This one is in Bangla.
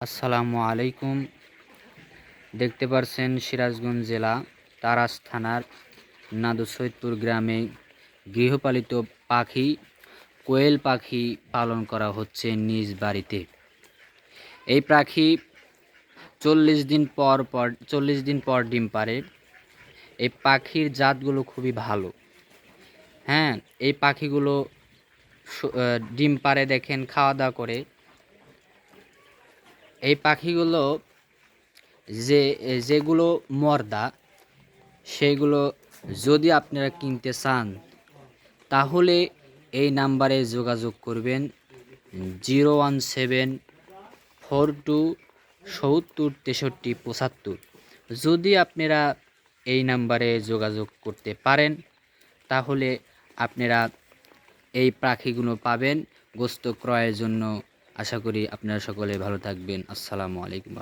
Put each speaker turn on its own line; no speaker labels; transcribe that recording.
আসসালামু আলাইকুম। দেখতে পারছেন সিরাজগঞ্জ জেলা তারাস থানার নাদুসৈদপুর গ্রামে গৃহপালিত পাখি কোয়েল পাখি পালন করা হচ্ছে নিজ বাড়িতে। এই পাখি 40 দিন পর ডিম পাড়ে। এই পাখির জাতগুলো খুবই ভালো। হ্যাঁ, এই পাখিগুলো ডিম পাড়ে দেখেন, খাওয়া দাওয়া করে। এই পাখিগুলো যেগুলো মর্দা, সেইগুলো যদি আপনারা কিনতে চান তাহলে এই নাম্বারে যোগাযোগ করবেন 01742706375। যদি আপনারা এই নাম্বারে যোগাযোগ করতে পারেন তাহলে আপনারা এই পাখিগুলো পাবেন গোস্ত ক্রয়ের জন্য। আশা করি আপনারা সকলে ভালো থাকবেন। আসসালামু আলাইকুম।